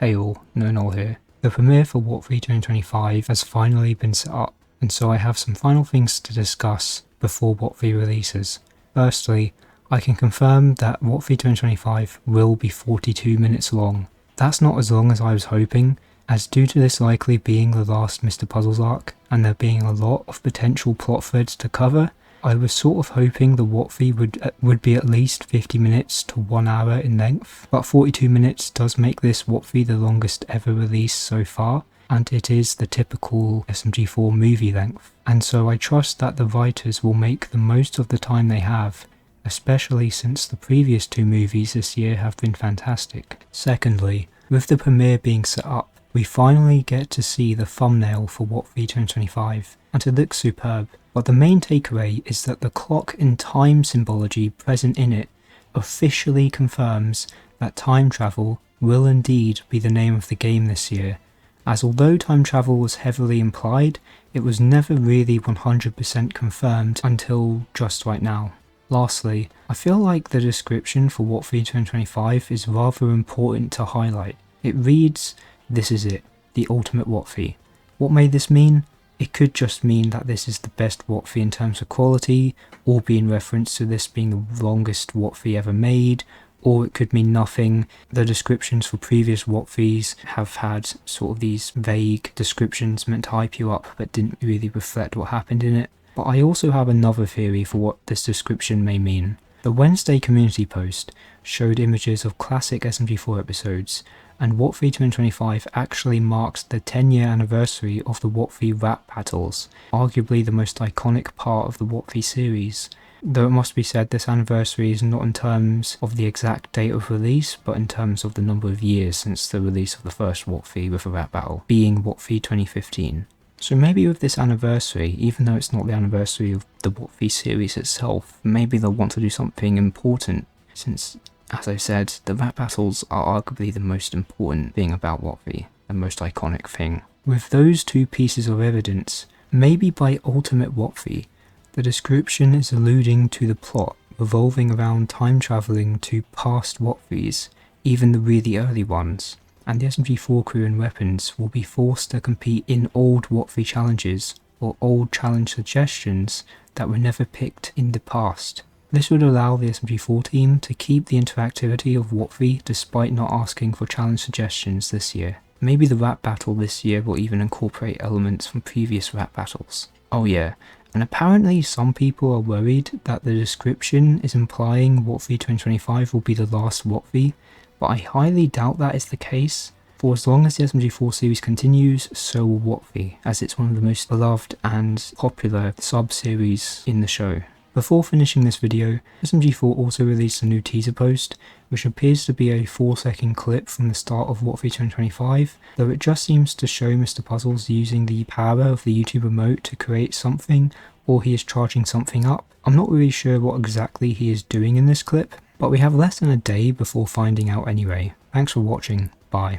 Hey all, no Noel here. The premiere for Wotfi 2025 has finally been set up, and so I have some final things to discuss before Wotfi releases. Firstly, I can confirm that Wotfi 2025 will be 42 minutes long. That's not as long as I was hoping, as due to this likely being the last Mr Puzzles arc, and there being a lot of potential plot threads to cover, I was sort of hoping the Wotfi would be at least 50 minutes to 1 hour in length, but 42 minutes does make this Wotfi the longest ever released so far, and it is the typical SMG4 movie length, and so I trust that the writers will make the most of the time they have, especially since the previous two movies this year have been fantastic. Secondly, with the premiere being set up, we finally get to see the thumbnail for Wotfi 2025, and it looks superb. But the main takeaway is that the clock and time symbology present in it officially confirms that time travel will indeed be the name of the game this year, as although time travel was heavily implied, it was never really 100% confirmed until just right now. Lastly, I feel like the description for Wotfi 2025 is rather important to highlight. It reads, "This is it, the ultimate Wotfi." What may this mean? It could just mean that this is the best Wotfi in terms of quality, or be in reference to this being the longest Wotfi ever made, or it could mean nothing. The descriptions for previous Wotfis have had sort of these vague descriptions meant to hype you up but didn't really reflect what happened in it. But I also have another theory for what this description may mean. The Wednesday community post showed images of classic SMG4 episodes, and Wotfi 2025 actually marks the 10-year anniversary of the Wotfi rap battles, arguably the most iconic part of the Wotfi series. Though it must be said this anniversary is not in terms of the exact date of release, but in terms of the number of years since the release of the first Wotfi with a rap battle, being Wotfi 2015. So maybe with this anniversary, even though it's not the anniversary of the Wotfi series itself, maybe they'll want to do something important, since, as I said, the rap battles are arguably the most important thing about Wotfi, the most iconic thing. With those two pieces of evidence, maybe by Ultimate Wotfi, the description is alluding to the plot revolving around time travelling to past Wotfis, even the really early ones, and the SMG4 crew and weapons will be forced to compete in old Wotfi challenges, or old challenge suggestions that were never picked in the past. This would allow the SMG4 team to keep the interactivity of Wotfi despite not asking for challenge suggestions this year. Maybe the rap battle this year will even incorporate elements from previous rap battles. Oh yeah, and apparently some people are worried that the description is implying Wotfi 2025 will be the last Wotfi, but I highly doubt that is the case. For as long as the SMG4 series continues, so will Wotfi, as it's one of the most beloved and popular sub-series in the show. Before finishing this video, SMG4 also released a new teaser post, which appears to be a 4-second clip from the start of Wotfi 2025, though it just seems to show Mr Puzzles using the power of the YouTube remote to create something, or he is charging something up. I'm not really sure what exactly he is doing in this clip, but we have less than a day before finding out anyway. Thanks for watching, bye.